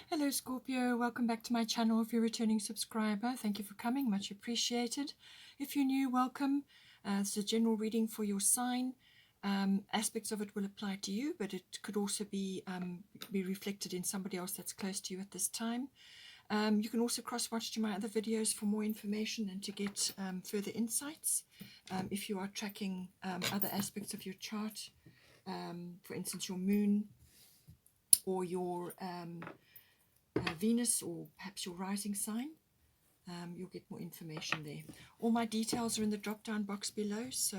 Hello Scorpio, welcome back to my channel. If you're a returning subscriber, thank you for coming, much appreciated. If you're new, welcome. It's a general reading for your sign. Aspects of it will apply to you, but it could also be reflected in somebody else that's close to you at this time. You can also cross-watch to my other videos for more information and to get further insights. If you are tracking other aspects of your chart, for instance your moon or your Venus or perhaps your rising sign, you'll get more information there. All my details are in the drop down box below, so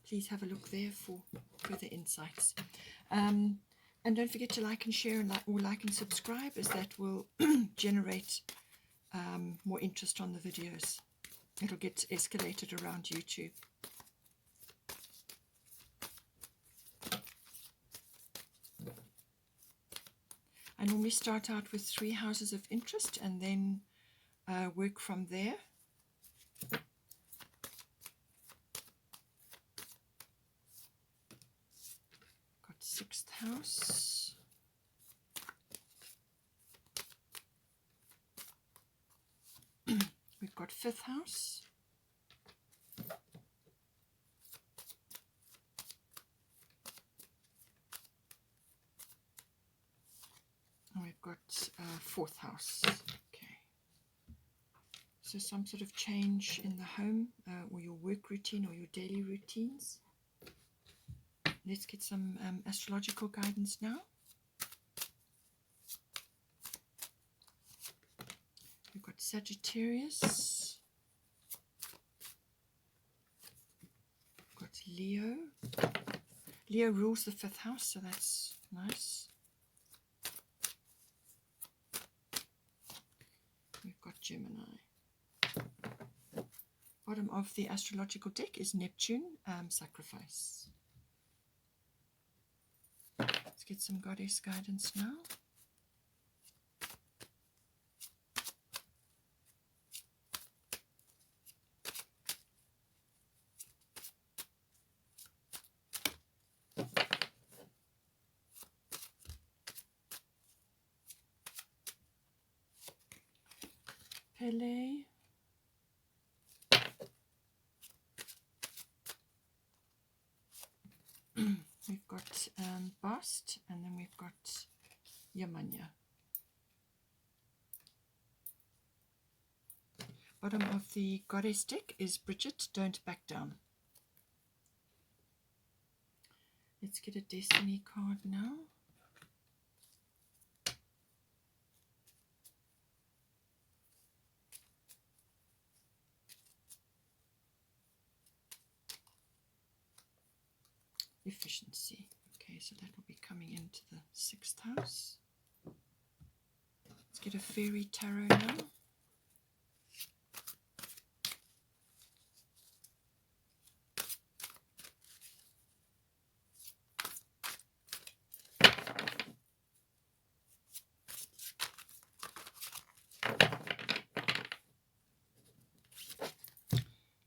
please have a look there for further insights. And don't forget to like and share and like and subscribe, as that will generate more interest on the videos. It'll get escalated around YouTube. I normally start out with 3 houses of interest and then work from there. Got 6th house. We've got 5th house. And we've got 4th house. Okay. So some sort of change in the home or your work routine or your daily routines. Let's get some astrological guidance now. We've got Sagittarius. We've got Leo. Leo rules the 5th house, so that's nice. We've got Gemini. Bottom of the astrological deck is Neptune, sacrifice. Let's get some goddess guidance now. Pele. We've got Bast, and then we've got Yamanya. Bottom of the goddess deck is Bridget, don't back down. Let's get a destiny card now. Efficiency. Okay, so that will be coming into the 6th house. Let's get a fairy tarot now.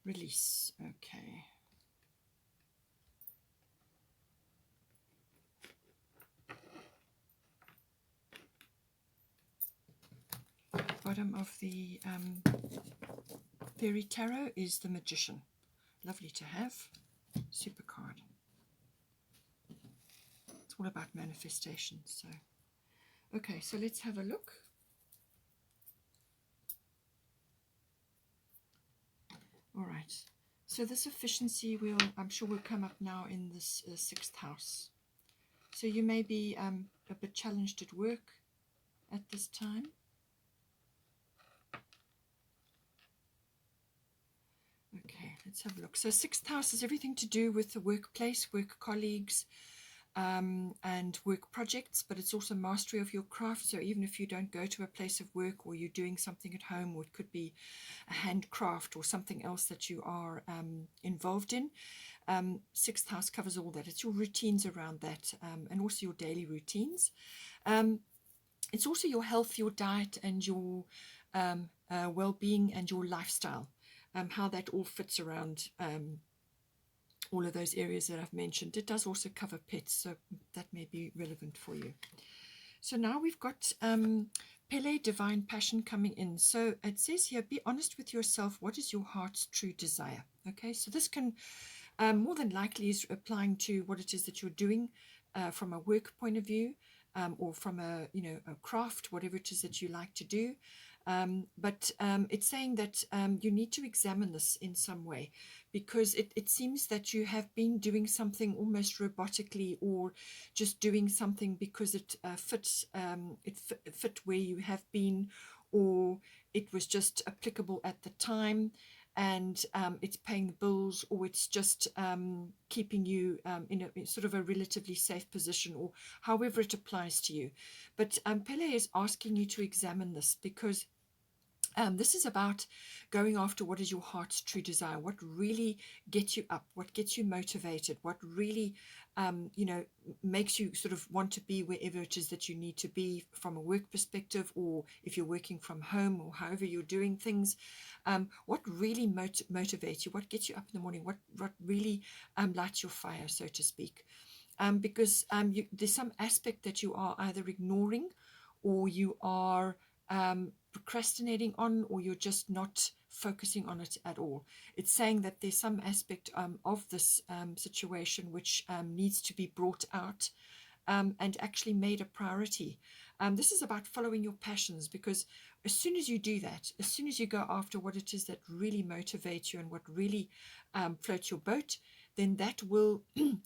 Release. Okay. Bottom of the fairy tarot is the Magician. Lovely to have. Super card. It's all about manifestation. So, okay, so let's have a look. All right. So this efficiency I'm sure will come up now in this 6th house. So you may be a bit challenged at work at this time. Okay, let's have a look. So 6th house is everything to do with the workplace, work colleagues, and work projects, but it's also mastery of your craft. So even if you don't go to a place of work, or you're doing something at home, or it could be a handcraft or something else that you are involved in, 6th house covers all that. It's your routines around that, and also your daily routines. It's also your health, your diet, and your well-being and your lifestyle. How that all fits around all of those areas that I've mentioned. It does also cover pets, so that may be relevant for you. So now we've got Pele, divine passion, coming in. So it says here, be honest with yourself. What is your heart's true desire? Okay, so this can more than likely is applying to what it is that you're doing from a work point of view, or from a a craft, whatever it is that you like to do. But it's saying that you need to examine this in some way, because it seems that you have been doing something almost robotically, or just doing something because it fits, it fit where you have been, or it was just applicable at the time, and it's paying the bills, or it's just keeping you in a sort of a relatively safe position, or however it applies to you. But Pele is asking you to examine this, because this is about going after what is your heart's true desire, what really gets you up, what gets you motivated, what really, makes you sort of want to be wherever it is that you need to be from a work perspective, or if you're working from home, or however you're doing things. What really motivates you, what gets you up in the morning, what really lights your fire, so to speak. Because there's some aspect that you are either ignoring, or you are procrastinating on, or you're just not focusing on it at all. It's saying that there's some aspect of this situation which needs to be brought out and actually made a priority. This is about following your passions, because as soon as you do that, as soon as you go after what it is that really motivates you and what really floats your boat, then that will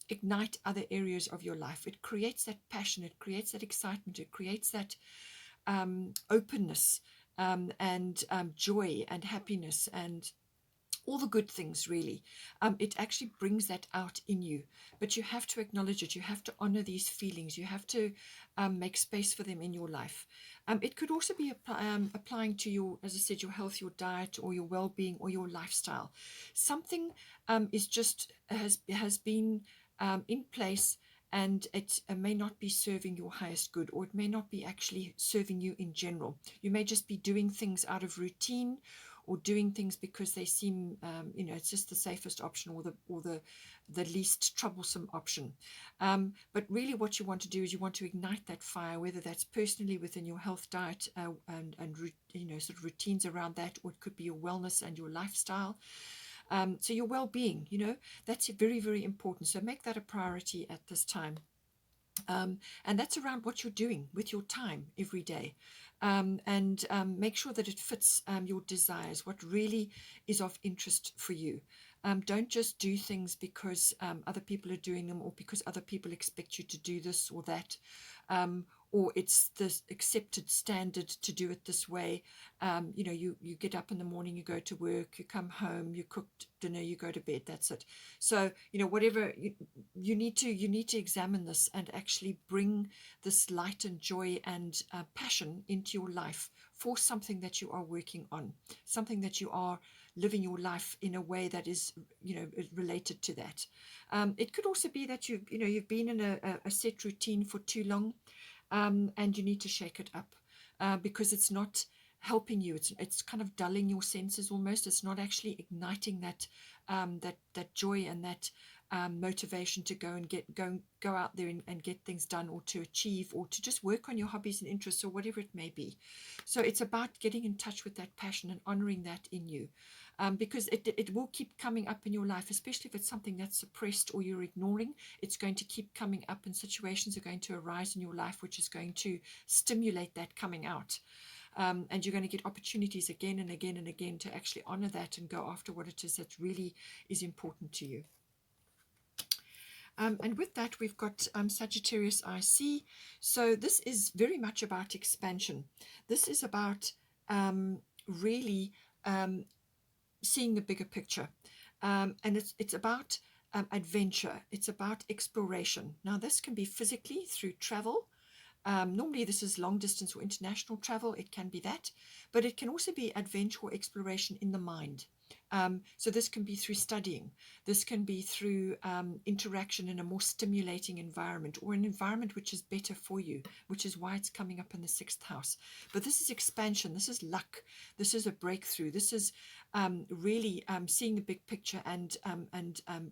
ignite other areas of your life. It creates that passion, it creates that excitement, it creates that openness, and joy and happiness and all the good things, really. It actually brings that out in you, but you have to acknowledge it. You have to honor these feelings. You have to make space for them in your life. It could also be applying to your, as I said, your health, your diet, or your well-being, or your lifestyle. Something is just has been in place, and it may not be serving your highest good, or it may not be actually serving you in general. You may just be doing things out of routine, or doing things because they seem, it's just the safest option, or the least troublesome option. But really, what you want to do is you want to ignite that fire, whether that's personally within your health, diet, and sort of routines around that, or it could be your wellness and your lifestyle. So your well-being, that's very, very important. So make that a priority at this time. And that's around what you're doing with your time every day. And make sure that it fits your desires, what really is of interest for you. Don't just do things because other people are doing them, or because other people expect you to do this or that, or it's the accepted standard to do it this way. You get up in the morning, you go to work, you come home, you cook dinner, you go to bed. That's it. So whatever you need to examine this, and actually bring this light and joy and passion into your life for something that you are working on, something that you are living your life in a way that is related to that. It could also be that you've been in a set routine for too long, and you need to shake it up, because it's not helping you. It's kind of dulling your senses almost. It's not actually igniting that joy and that motivation to go out there and get things done, or to achieve, or to just work on your hobbies and interests, or whatever it may be. So it's about getting in touch with that passion and honoring that in you, because it will keep coming up in your life, especially if it's something that's suppressed or you're ignoring. It's going to keep coming up, and situations are going to arise in your life which is going to stimulate that coming out. And you're going to get opportunities again and again and again to actually honor that and go after what it is that really is important to you. And with that, we've got Sagittarius IC. So this is very much about expansion. This is about really seeing the bigger picture. And it's about adventure. It's about exploration. Now, this can be physically through travel. Normally, this is long distance or international travel. It can be that. But it can also be adventure or exploration in the mind. So this can be through studying. This can be through interaction in a more stimulating environment, or an environment which is better for you, which is why it's coming up in the 6th house. But this is expansion. This is luck. This is a breakthrough. This is really seeing the big picture and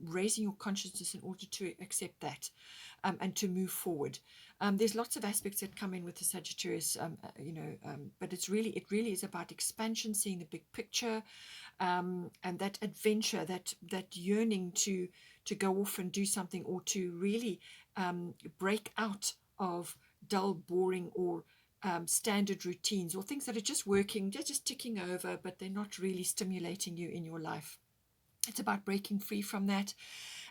raising your consciousness in order to accept that and to move forward. There's lots of aspects that come in with the Sagittarius, but it really is about expansion, seeing the big picture, and that adventure, that yearning to go off and do something, or to really break out of dull, boring, or standard routines, or things that are just working, they're just ticking over, but they're not really stimulating you in your life. It's about breaking free from that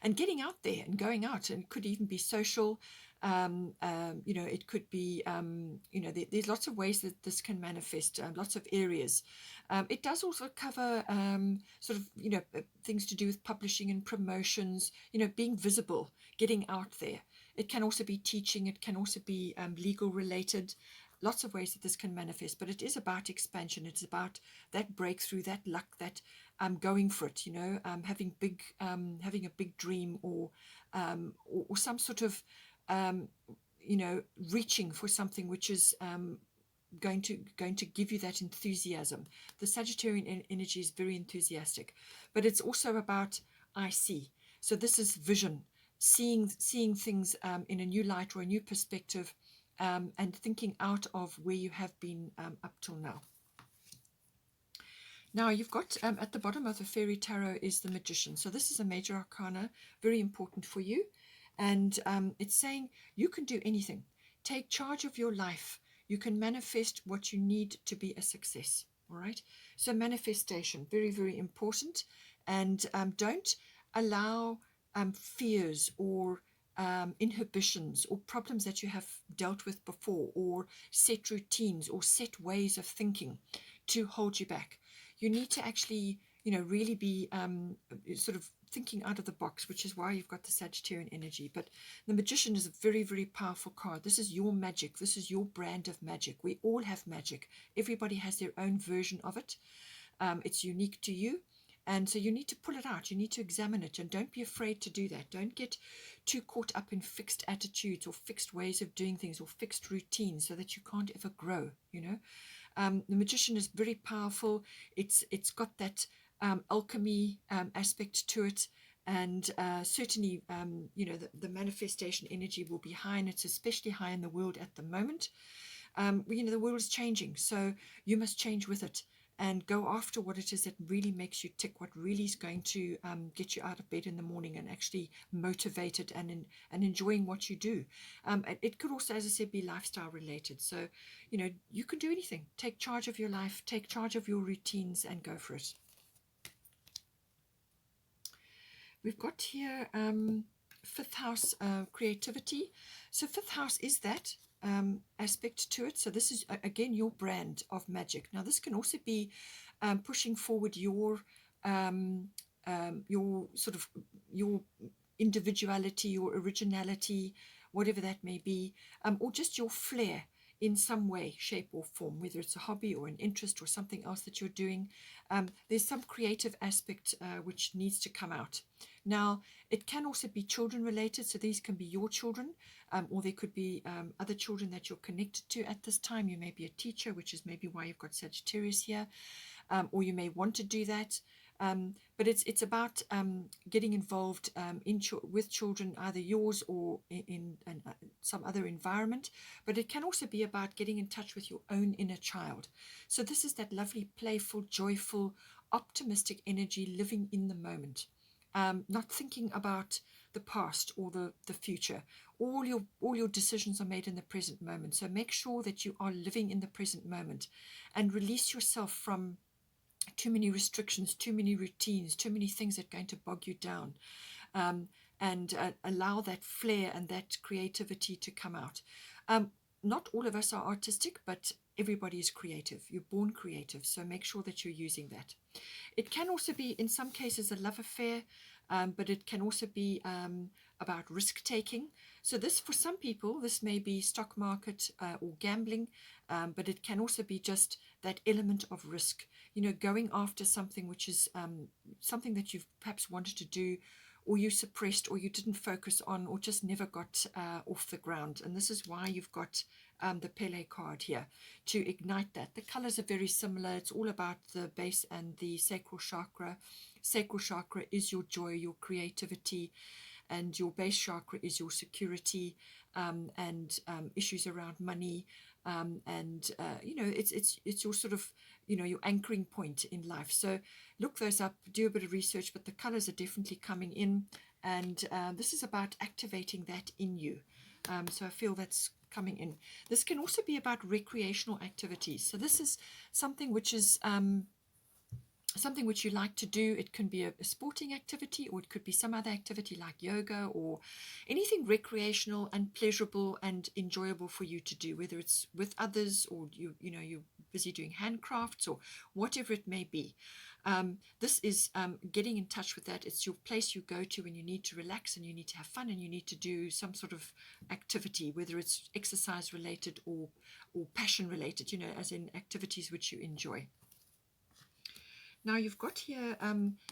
and getting out there and going out. And it could even be social. It could be, there's lots of ways that this can manifest, lots of areas. It does also cover things to do with publishing and promotions, being visible, getting out there. It can also be teaching. It can also be legal related. Lots of ways that this can manifest, but it is about expansion. It's about that breakthrough, that luck, that going for it, having a big dream, or some sort of reaching for something which is going to give you that enthusiasm. The Sagittarian energy is very enthusiastic, but it's also about I see. So this is vision, seeing things in a new light or a new perspective, and thinking out of where you have been up till now. Now you've got at the bottom of the Fairy Tarot is the Magician. So this is a major arcana, very important for you. And it's saying you can do anything. Take charge of your life. You can manifest what you need to be a success. All right. So manifestation, very, very important. And don't allow fears or inhibitions or problems that you have dealt with before, or set routines or set ways of thinking to hold you back. You need to actually, really be sort of thinking out of the box, which is why you've got the Sagittarian energy. But the Magician is a very, very powerful card. This is your magic. This is your brand of magic. We all have magic. Everybody has their own version of it. It's unique to you. And so you need to pull it out. You need to examine it. And don't be afraid to do that. Don't get too caught up in fixed attitudes or fixed ways of doing things or fixed routines, so that you can't ever grow, The Magician is very powerful. It's got that alchemy aspect to it. And certainly, the manifestation energy will be high, and it's especially high in the world at the moment. The world is changing, so you must change with it. And go after what it is that really makes you tick, what really is going to get you out of bed in the morning and actually motivated and enjoying what you do. It could also, as I said, be lifestyle related. So, you can do anything. Take charge of your life, take charge of your routines, and go for it. We've got here fifth house, creativity. So fifth house is that aspect to it. So this is again your brand of magic. Now this can also be pushing forward your sort of your individuality, your originality, whatever that may be, or just your flair in some way, shape or form, whether it's a hobby or an interest or something else that you're doing. There's some creative aspect which needs to come out. Now, it can also be children related, so these can be your children, or there could be other children that you're connected to at this time. You may be a teacher, which is maybe why you've got Sagittarius here, or you may want to do that. But it's about getting involved with children, either yours or in some other environment. But it can also be about getting in touch with your own inner child. So this is that lovely, playful, joyful, optimistic energy, living in the moment, not thinking about the past or the future. All your decisions are made in the present moment. So make sure that you are living in the present moment, and release yourself from too many restrictions, too many routines, too many things that are going to bog you down, and allow that flair and that creativity to come out. Not all of us are artistic, but everybody is creative. You're born creative, so make sure that you're using that. It can also be, in some cases, a love affair, but it can also be about risk-taking. So this, for some people, this may be stock market or gambling, but it can also be just that element of risk, going after something which is something that you've perhaps wanted to do, or you suppressed, or you didn't focus on, or just never got off the ground. And this is why you've got the Pele card here, to ignite that. The colors are very similar. It's all about the base and the sacral chakra. Sacral chakra is your joy, your creativity, and your base chakra is your security. and issues around money, and you know, it's your sort of, you know, your anchoring point in life. So look those up, do a bit of research, but the colors are definitely coming in, and this is about activating that in you. So I feel that's coming in. This can also be about recreational activities. So this is something which is something which you like to do. It can be a sporting activity, or it could be some other activity like yoga, or anything recreational and pleasurable and enjoyable for you to do, whether it's with others, or you know, you're busy doing handcrafts, or whatever it may be. This is getting in touch with that. It's your place you go to when you need to relax and you need to have fun and you need to do some sort of activity, whether it's exercise related or passion related, you know, as in activities which you enjoy. Now you've got here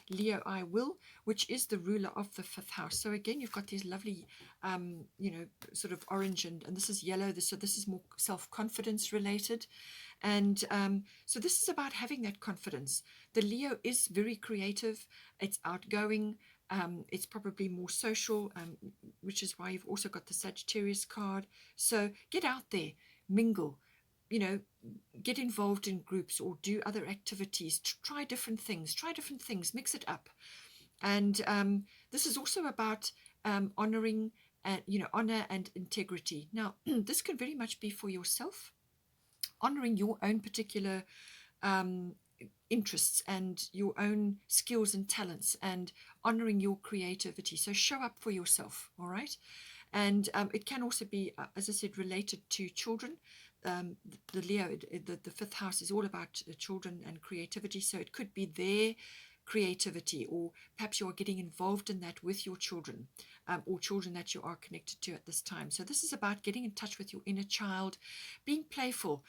Leo I Will, which is the ruler of the 5th house. So again, you've got these lovely, you know, sort of orange, and this is yellow. So this is more self-confidence related. And so this is about having that confidence. The Leo is very creative. It's outgoing. It's probably more social, which is why you've also got the Sagittarius card. So get out there, mingle, you know, get involved in groups or do other activities, try different things, mix it up. And this is also about honoring, you know, honor and integrity. Now, this can very much be for yourself, honoring your own particular interests and your own skills and talents, and honoring your creativity. So show up for yourself, all right? And it can also be, as I said, related to children. The Leo, the 5th house is all about children and creativity. So it could be their creativity, or perhaps you are getting involved in that with your children, or children that you are connected to at this time. So this is about getting in touch with your inner child, being playful,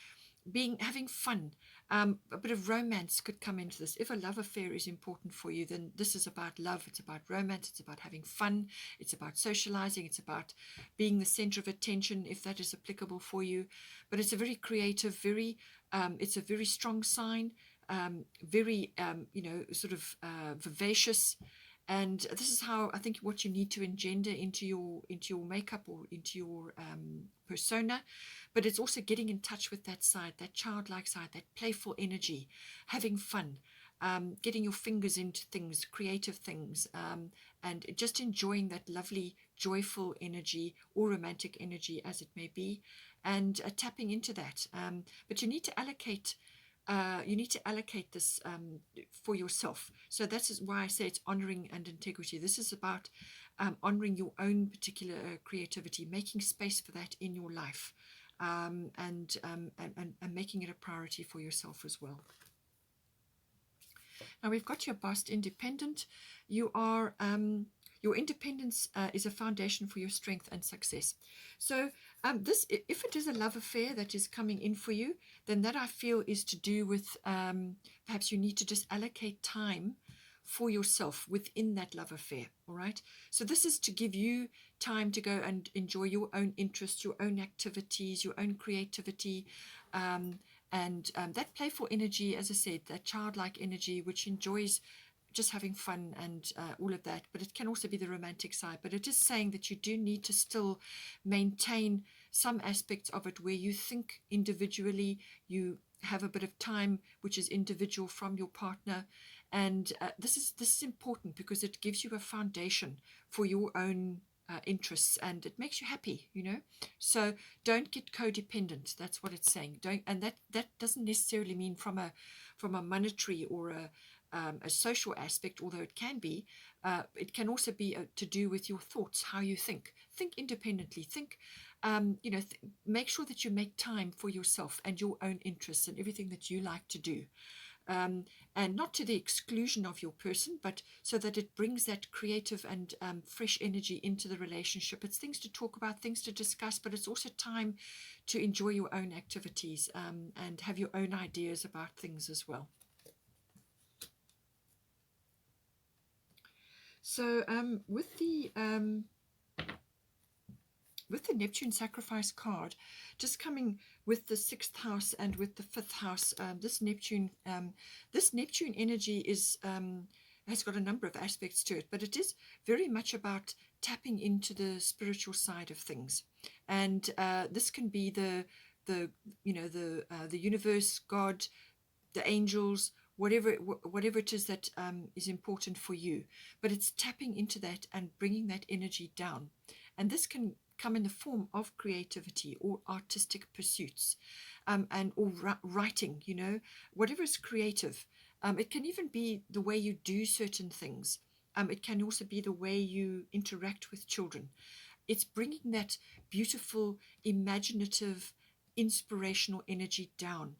having fun. A bit of romance could come into this. If a love affair is important for you, then this is about love. It's about romance. It's about having fun. It's about socializing. It's about being the center of attention, if that is applicable for you. But it's a very creative, it's a very strong sign, very, you know, sort of vivacious. And this is how I think what you need to engender into your makeup or into your persona. But it's also getting in touch with that side, that childlike side, that playful energy, having fun, getting your fingers into things, creative things, and just enjoying that lovely, joyful energy or romantic energy, as it may be, and tapping into that. But you need to allocate. This for yourself. So that's why I say it's honoring and integrity. This is about honoring your own particular creativity, making space for that in your life, and making it a priority for yourself as well. Now we've got your Bossed Independent. You are your independence is a foundation for your strength and success. So this, if it is a love affair that is coming in for you, then that I feel is to do with perhaps you need to just allocate time for yourself within that love affair. All right. So this is to give you time to go and enjoy your own interests, your own activities, your own creativity, and that playful energy, as I said, that childlike energy, which enjoys just having fun and all of that. But it can also be the romantic side. But it is saying that you do need to still maintain some aspects of it where you think individually, you have a bit of time which is individual from your partner. And this is important because it gives you a foundation for your own interests, and it makes you happy, you know. So don't get codependent. That's what it's saying. And that doesn't necessarily mean from a monetary or a social aspect, although it can be. It can also be to do with your thoughts, how you think. Think independently. Think, you know, make sure that you make time for yourself and your own interests and everything that you like to do. And not to the exclusion of your person, but so that it brings that creative and fresh energy into the relationship. It's things to talk about, things to discuss, but it's also time to enjoy your own activities and have your own ideas about things as well. So with the Neptune sacrifice card, just coming with the 6th house and with the 5th house, this Neptune energy is has got a number of aspects to it, but it is very much about tapping into the spiritual side of things, And this can be the the universe, God, the angels, whatever it is that is important for you. But it's tapping into that and bringing that energy down. And this can come in the form of creativity or artistic pursuits, and or writing, whatever is creative. It can even be the way you do certain things. It can also be the way you interact with children. It's bringing that beautiful, imaginative, inspirational energy down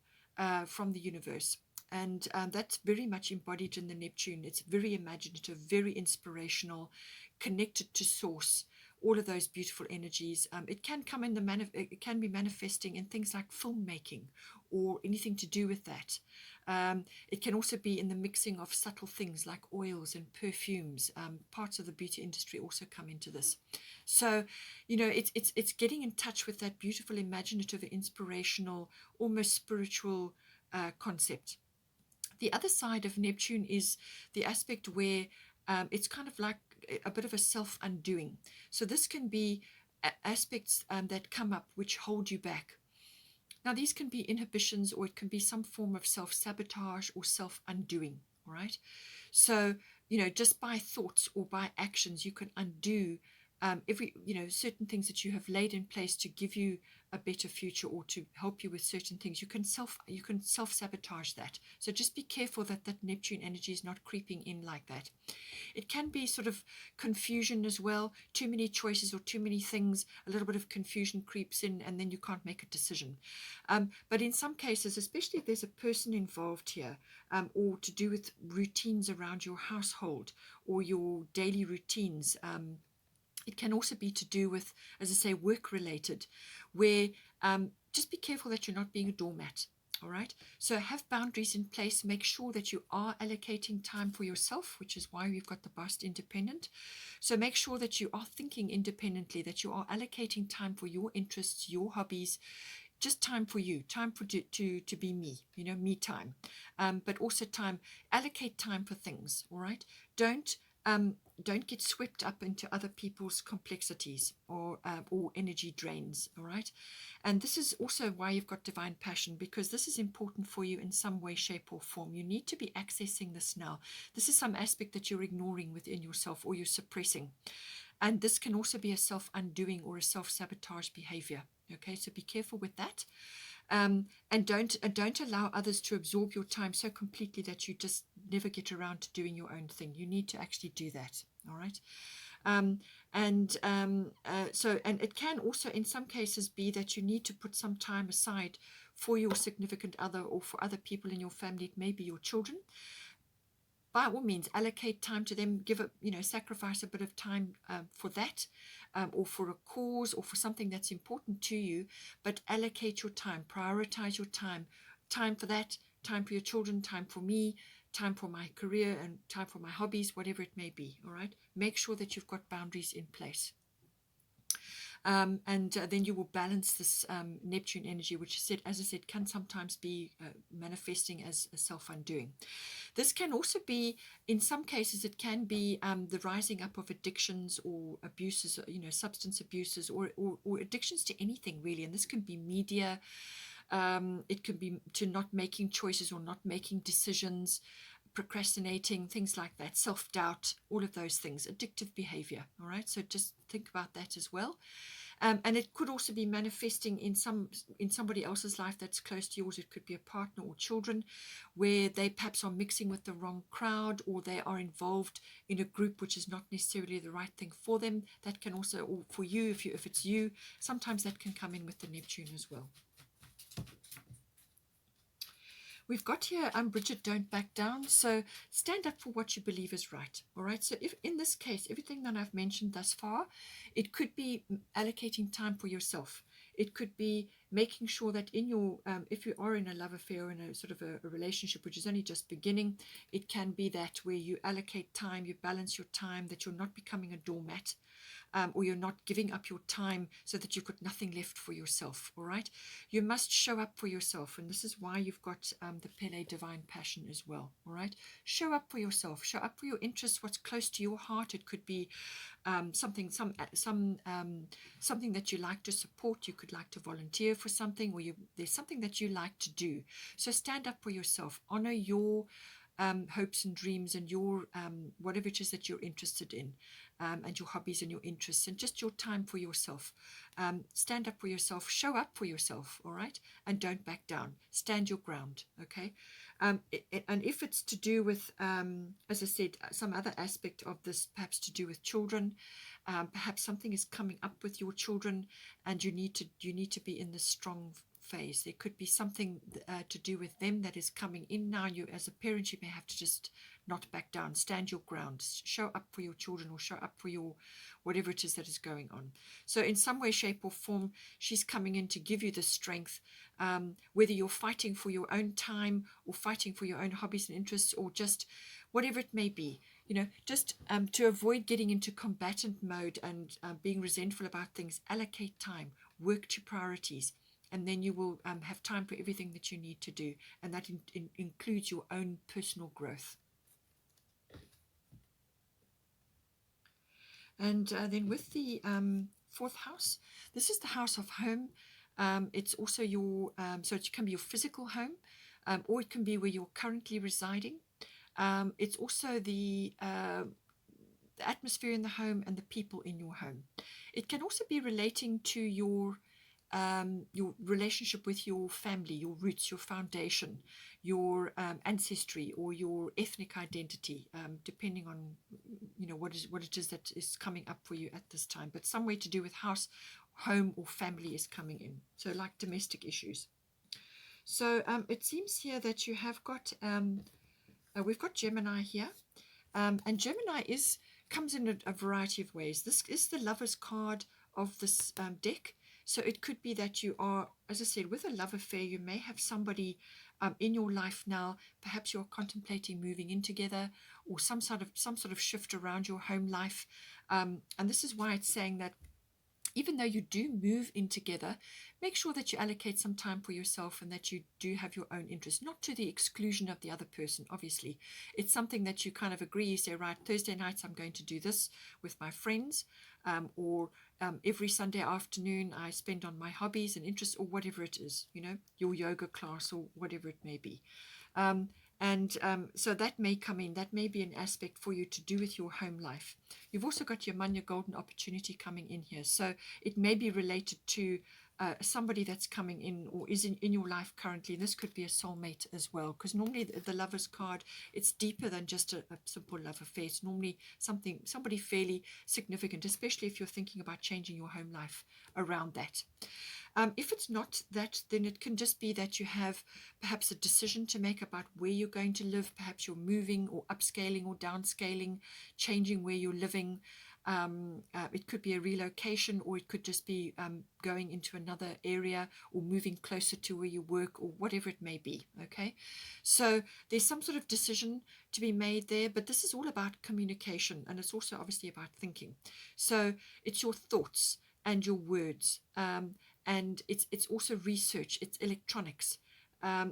from the universe. And that's very much embodied in the Neptune. It's very imaginative, very inspirational, connected to source. All of those beautiful energies. It can come in it can be manifesting in things like filmmaking or anything to do with that. It can also be in the mixing of subtle things like oils and perfumes. Parts of the beauty industry also come into this. So, it's getting in touch with that beautiful, imaginative, inspirational, almost spiritual concept. The other side of Neptune is the aspect where it's kind of like a bit of a self-undoing. So this can be aspects that come up which hold you back. Now, these can be inhibitions, or it can be some form of self-sabotage or self-undoing, all right? So, just by thoughts or by actions, you can undo certain things that you have laid in place to give you a better future or to help you with certain things. You can self-sabotage that. So just be careful that Neptune energy is not creeping in like that. It can be sort of confusion as well. Too many choices or too many things, a little bit of confusion creeps in, and then you can't make a decision. But in some cases, especially if there's a person involved here, or to do with routines around your household or your daily routines, it can also be to do with, as I say, work-related, where just be careful that you're not being a doormat, all right? So have boundaries in place. Make sure that you are allocating time for yourself, which is why we've got the bust independent. So make sure that you are thinking independently, that you are allocating time for your interests, your hobbies, just time for you, time for to be me, me time, but also allocate time for things, all right? Don't get swept up into other people's complexities or energy drains, all right? And this is also why you've got divine passion, because this is important for you in some way, shape, or form. You need to be accessing this now. This is some aspect that you're ignoring within yourself or you're suppressing. And this can also be a self-undoing or a self-sabotage behavior, okay? So be careful with that. And don't allow others to absorb your time so completely that you just never get around to doing your own thing. You need to actually do that, all right? And it can also in some cases be that you need to put some time aside for your significant other or for other people in your family. It may be your children. By all means, allocate time to them, sacrifice a bit of time for that, or for a cause or for something that's important to you, but allocate your time, prioritize your time for that, time for your children, time for me, time for my career, and time for my hobbies, whatever it may be, all right? Make sure that you've got boundaries in place. Then you will balance this Neptune energy, which as I said, can sometimes be manifesting as a self-undoing. This can also be, in some cases, it can be the rising up of addictions or abuses, substance abuses or addictions to anything really. And this can be media. It can be to not making choices or not making decisions, procrastinating, things like that, self-doubt, all of those things, addictive behavior. All right, so just think about that as well. And it could also be manifesting in somebody else's life that's close to yours. It could be a partner or children, where they perhaps are mixing with the wrong crowd, or they are involved in a group which is not necessarily the right thing for them. That can also, or for you, if it's you, sometimes that can come in with the Neptune as well. We've got here, Bridget, don't back down. So stand up for what you believe is right. All right. So if in this case, everything that I've mentioned thus far, it could be allocating time for yourself. It could be making sure that in your, if you are in a love affair or in a sort of a relationship which is only just beginning, it can be that where you allocate time, you balance your time, that you're not becoming a doormat. or you're not giving up your time so that you've got nothing left for yourself. All right, you must show up for yourself, and this is why you've got the Pele Divine Passion as well. All right, show up for yourself, show up for your interests, what's close to your heart. It could be something that you like to support. You could like to volunteer for something, or there's something that you like to do. So stand up for yourself, honor your hopes and dreams, and your whatever it is that you're interested in, and your hobbies and your interests, and just your time for yourself. Stand up for yourself, show up for yourself, all right, and don't back down. Stand your ground, okay. And if it's to do with, as I said, some other aspect of this, perhaps to do with children, perhaps something is coming up with your children, and you need to be in the strong phase. There could be something to do with them that is coming in now. You, as a parent, you may have to just not back down, stand your ground, show up for your children, or show up for your whatever it is that is going on. So in some way, shape, or form, she's coming in to give you the strength, whether you're fighting for your own time, or fighting for your own hobbies and interests, or just whatever it may be. Just to avoid getting into combatant mode and being resentful about things, allocate time, work to priorities, and then you will have time for everything that you need to do, and that includes your own personal growth. And then with the fourth house, this is the house of home. It's also your, so it can be your physical home, or it can be where you're currently residing. It's also the atmosphere in the home and the people in your home. It can also be relating to your relationship with your family, your roots, your foundation, your ancestry, or your ethnic identity, depending on what it is that is coming up for you at this time. But somewhere to do with house, home, or family is coming in. So like domestic issues. So it seems here that you have got we've got Gemini here, and Gemini comes in a variety of ways. This is the Lover's card of this deck. So it could be that you are, as I said, with a love affair. You may have somebody in your life now. Perhaps you're contemplating moving in together, or some sort of shift around your home life. And this is why it's saying that even though you do move in together, make sure that you allocate some time for yourself, and that you do have your own interests, not to the exclusion of the other person, obviously. It's something that you kind of agree. You say, right, Thursday nights I'm going to do this with my friends, or every Sunday afternoon I spend on my hobbies and interests, or whatever it is, your yoga class, or whatever it may be. So that may come in. That may be an aspect for you to do with your home life. You've also got your Manya Golden Opportunity coming in here. So it may be related to somebody that's coming in, or is in your life currently. This could be a soulmate as well, because normally the Lover's card, it's deeper than just a simple love affair. It's normally somebody fairly significant, especially if you're thinking about changing your home life around that. If it's not that, then it can just be that you have perhaps a decision to make about where you're going to live. Perhaps you're moving, or upscaling, or downscaling, changing where you're living. It could be a relocation, or it could just be going into another area, or moving closer to where you work, or whatever it may be. Okay, so there's some sort of decision to be made there, but this is all about communication, and it's also obviously about thinking. So it's your thoughts and your words, and it's also research, it's electronics.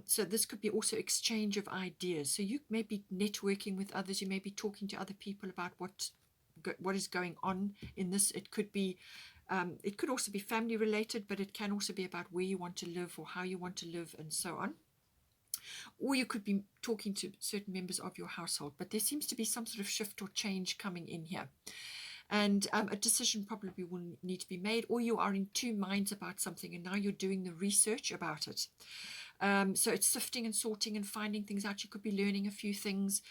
So this could be also exchange of ideas. So you may be networking with others, you may be talking to other people about what is going on in this. It could be, it could also be family related, but it can also be about where you want to live, or how you want to live, and so on. Or you could be talking to certain members of your household, but there seems to be some sort of shift or change coming in here. And a decision probably will need to be made, or you are in two minds about something, and now you're doing the research about it. So it's sifting and sorting and finding things out. You could be learning a few things.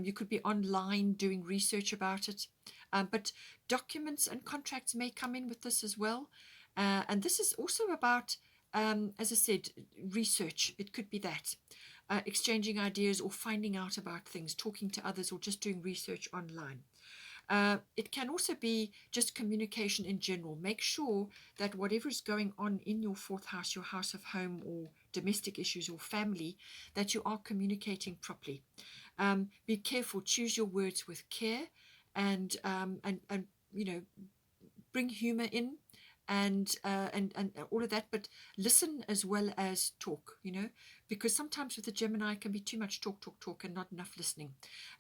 You could be online doing research about it. But documents and contracts may come in with this as well. And this is also about, as I said, research. It could be that. Exchanging ideas, or finding out about things, talking to others, or just doing research online. It can also be just communication in general. Make sure that whatever is going on in your fourth house, your house of home, or domestic issues, or family, that you are communicating properly. Be careful. Choose your words with care, and bring humor in, and all of that, but listen as well as talk, because sometimes with the Gemini it can be too much talk, and not enough listening.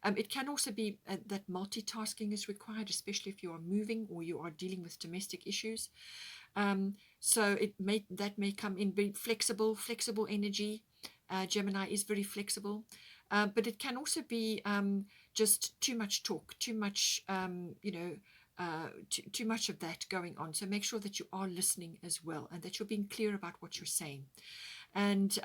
It can also be that multitasking is required, especially if you are moving or you are dealing with domestic issues. So that may come in. Very flexible energy. Gemini is very flexible, but it can also be just too much talk, too much, too much of that going on. So make sure that you are listening as well, and that you're being clear about what you're saying. And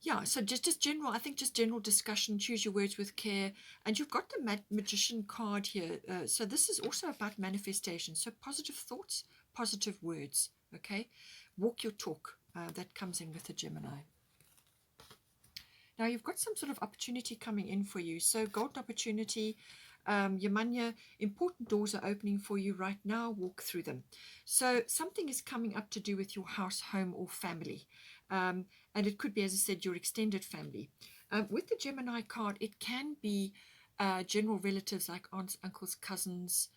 yeah, so just general, I think just general discussion, choose your words with care. And you've got the Magician card here. So this is also about manifestation. So positive thoughts, positive words, okay? Walk your talk. That comes in with the Gemini. Now you've got some sort of opportunity coming in for you. So golden opportunity, Yamanya, important doors are opening for you right now. Walk through them. So something is coming up to do with your house, home, or family. And it could be, as I said, your extended family. With the Gemini card, it can be general relatives like aunts, uncles, cousins,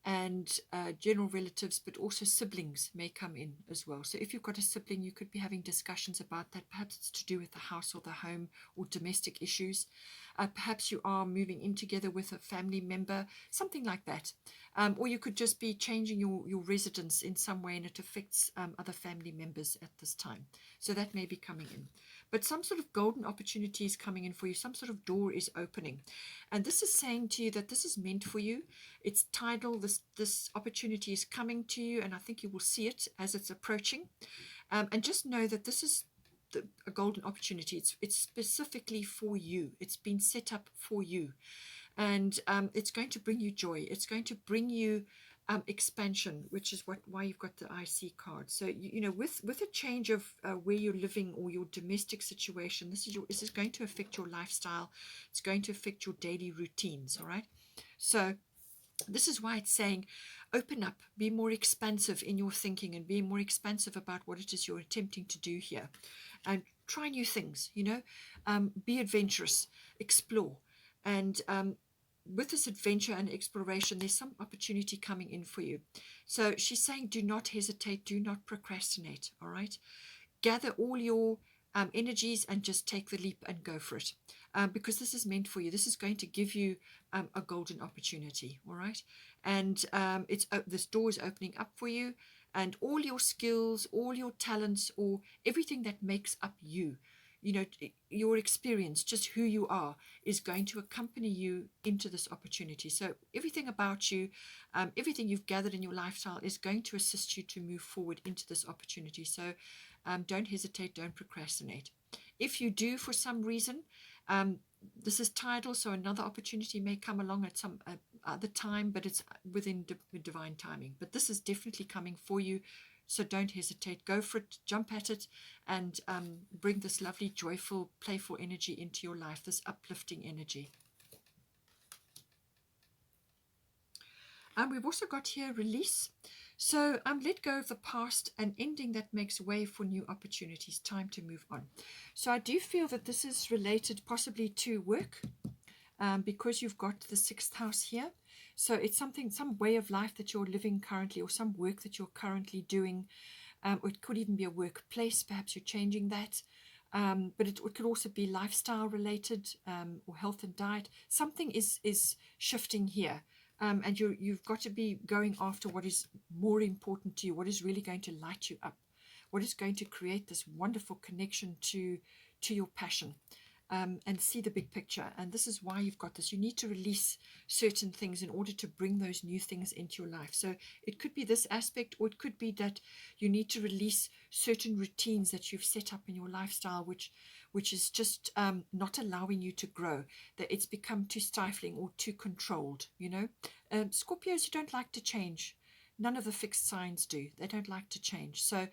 and general relatives, but also siblings may come in as well. So if you've got a sibling, you could be having discussions about that. Perhaps it's to do with the house or the home or domestic issues. Perhaps you are moving in together with a family member, something like that. Or you could just be changing your residence in some way, and it affects other family members at this time. So that may be coming in. But some sort of golden opportunity is coming in for you. Some sort of door is opening. And this is saying to you that this is meant for you. It's tidal. This opportunity is coming to you, and I think you will see it as it's approaching. And just know that this is a golden opportunity. It's specifically for you. It's been set up for you. And it's going to bring you joy. It's going to bring you expansion, which is why you've got the IC card. So with a change of where you're living or your domestic situation, this is going to affect your lifestyle. It's going to affect your daily routines. All right. So this is why it's saying, open up, be more expansive in your thinking, and be more expansive about what it is you're attempting to do here, and try new things. Be adventurous, explore, and with this adventure and exploration, there's some opportunity coming in for you. So she's saying, do not hesitate, do not procrastinate, all right? Gather all your energies and just take the leap and go for it, because this is meant for you. This is going to give you a golden opportunity, all right? And this door is opening up for you, and all your skills, all your talents, or everything that makes up you, your experience, just who you are, is going to accompany you into this opportunity. So everything about you, everything you've gathered in your lifestyle is going to assist you to move forward into this opportunity. So don't hesitate, don't procrastinate. If you do, for some reason, this is tidal, so another opportunity may come along at some other time, but it's within divine timing. But this is definitely coming for you. So don't hesitate, go for it, jump at it, and bring this lovely, joyful, playful energy into your life, this uplifting energy. We've also got here release. So let go of the past, and ending that makes way for new opportunities. Time to move on. So I do feel that this is related possibly to work, because you've got the 6th house here. So it's some way of life that you're living currently, or some work that you're currently doing. Or it could even be a workplace. Perhaps you're changing that. But it could also be lifestyle related, or health and diet. Something is shifting here. And you've got to be going after what is more important to you, what is really going to light you up, what is going to create this wonderful connection to your passion, and see the big picture. And this is why you've got this. You need to release certain things in order to bring those new things into your life. So it could be this aspect, or it could be that you need to release certain routines that you've set up in your lifestyle, which is just not allowing you to grow, that it's become too stifling or too controlled. Scorpios, you don't like to change. None of the fixed signs do. They don't like to change. So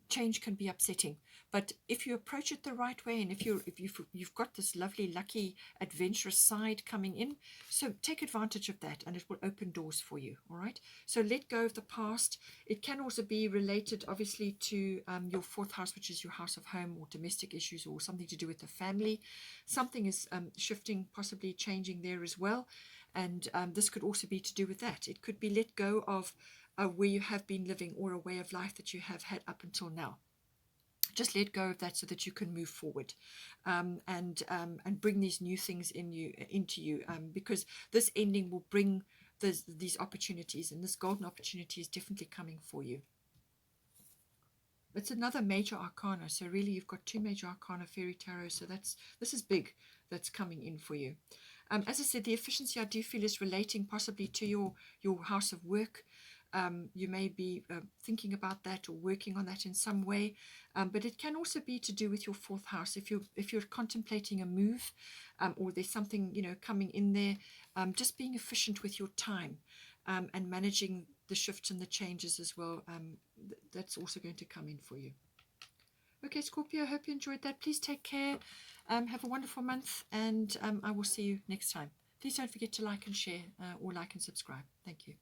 change can be upsetting. But if you approach it the right way, and if you've got this lovely, lucky, adventurous side coming in, so take advantage of that, and it will open doors for you. All right. So let go of the past. It can also be related, obviously, to your 4th house, which is your house of home or domestic issues, or something to do with the family. Something is shifting, possibly changing there as well. And this could also be to do with that. It could be let go of where you have been living or a way of life that you have had up until now. Just let go of that so that you can move forward, and bring these new things into you, because this ending will bring these opportunities, and this golden opportunity is definitely coming for you. It's another major arcana, so really you've got 2 major arcana fairy tarot, so this is big, that's coming in for you. As I said, the efficiency I do feel is relating possibly to your house of work. You may be thinking about that or working on that in some way, but it can also be to do with your 4th house. If you're contemplating a move, or there's something coming in there, just being efficient with your time, and managing the shifts and the changes as well. That's also going to come in for you. Okay, Scorpio, I hope you enjoyed that. Please take care. Have a wonderful month, and I will see you next time. Please don't forget to like and share, or like and subscribe. Thank you.